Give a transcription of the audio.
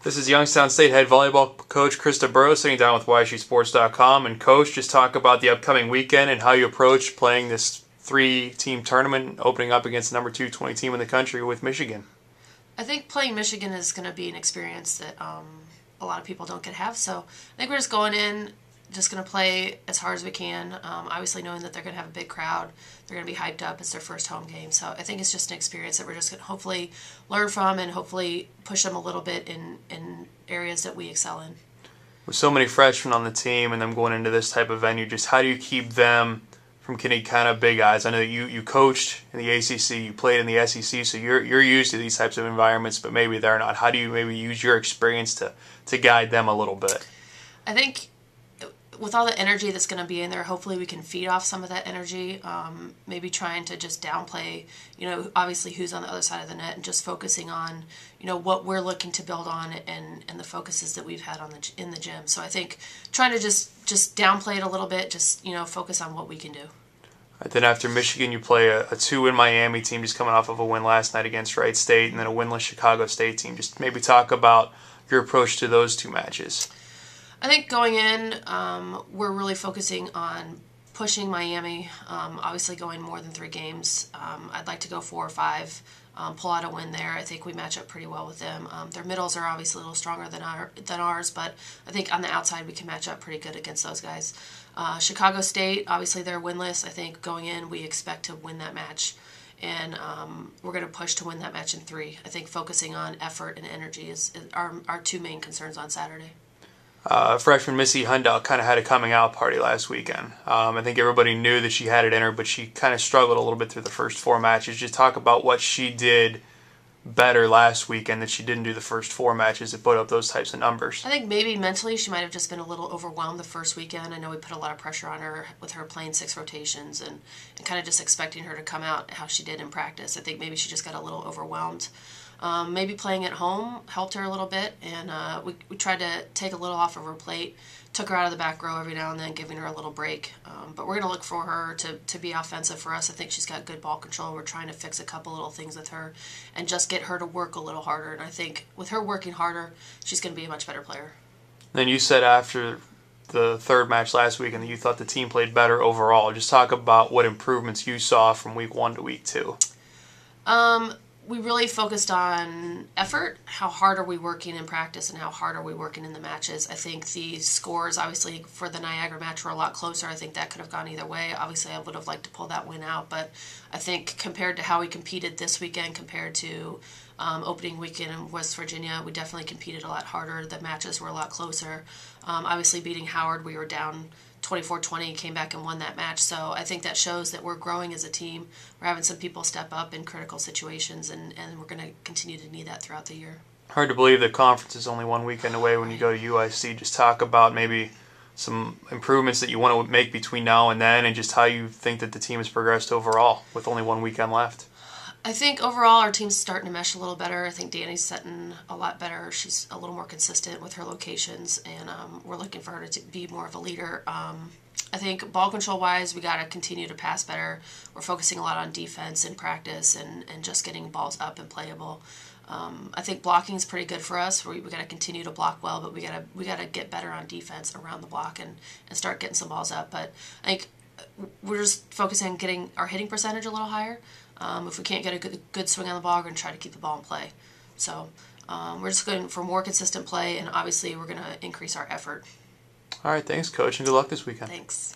This is Youngstown State head volleyball coach Krista Burrows sitting down with YSUSports.com. And coach, just talk about the upcoming weekend and how you approach playing this 3-team tournament, opening up against the number 2 20 team in the country with Michigan. I think playing Michigan is going to be an experience that a lot of people don't get to have. So I think we're just going in, just going to play as hard as we can. Obviously knowing that they're going to have a big crowd. They're going to be hyped up. It's their first home game. So I think it's just an experience that we're just going to hopefully learn from and hopefully push them a little bit in areas that we excel in. With so many freshmen on the team and them going into this type of venue, just how do you keep them from getting kind of big eyes? I know that you coached in the ACC, you played in the SEC, so you're used to these types of environments, but maybe they're not. How do you maybe use your experience to guide them a little bit? I think with all the energy that's going to be in there, hopefully we can feed off some of that energy, maybe trying to just downplay, obviously who's on the other side of the net and just focusing on, what we're looking to build on and the focuses that we've had in the gym. So I think trying to just downplay it a little bit, just, focus on what we can do. Right, then after Michigan, you play a 2-win Miami team just coming off of a win last night against Wright State, and then a winless Chicago State team. Just maybe talk about your approach to those two matches. I think going in, we're really focusing on pushing Miami, obviously going more than 3 games. I'd like to go 4 or 5, pull out a win there. I think we match up pretty well with them. Their middles are obviously a little stronger than ours, but I think on the outside we can match up pretty good against those guys. Chicago State, obviously they're winless. I think going in we expect to win that match, and we're going to push to win that match in 3. I think focusing on effort and energy is our 2 main concerns on Saturday. Freshman Missy Hundal kind of had a coming out party last weekend. I think everybody knew that she had it in her, but she kind of struggled a little bit through the first 4 matches. Just talk about what she did better last weekend that she didn't do the first 4 matches to put up those types of numbers. I think maybe mentally she might have just been a little overwhelmed the first weekend. I know we put a lot of pressure on her with her playing 6 rotations and kind of just expecting her to come out how she did in practice. I think maybe she just got a little overwhelmed. Maybe playing at home helped her a little bit, and we tried to take a little off of her plate, took her out of the back row every now and then, giving her a little break. But we're going to look for her to be offensive for us. I think she's got good ball control. We're trying to fix a couple little things with her and just get her to work a little harder. And I think with her working harder, she's going to be a much better player. Then you said after the 3rd match last week and you thought the team played better overall. Just talk about what improvements you saw from week 1 to week 2. We really focused on effort, how hard are we working in practice and how hard are we working in the matches. I think the scores, obviously, for the Niagara match were a lot closer. I think that could have gone either way. Obviously, I would have liked to pull that win out, but I think compared to how we competed this weekend compared to opening weekend in West Virginia, we definitely competed a lot harder. The matches were a lot closer. Obviously, beating Howard, we were down 24-20, came back and won that match. So I think that shows that we're growing as a team. We're having some people step up in critical situations, and we're going to continue to need that throughout the year. Hard to believe the conference is only 1 weekend away when you go to UIC. Just talk about maybe some improvements that you want to make between now and then, and just how you think that the team has progressed overall with only 1 weekend left. I think overall our team's starting to mesh a little better. I think Danny's setting a lot better. She's a little more consistent with her locations, and we're looking for her to be more of a leader. I think ball control-wise, we got to continue to pass better. We're focusing a lot on defense in practice and just getting balls up and playable. I think blocking is pretty good for us. We got to continue to block well, but we got to get better on defense around the block and start getting some balls up. But I think we're just focusing on getting our hitting percentage a little higher. If we can't get a good swing on the ball, we're going to try to keep the ball in play. So we're just going for more consistent play, and obviously we're going to increase our effort. All right, thanks, Coach, and good luck this weekend. Thanks.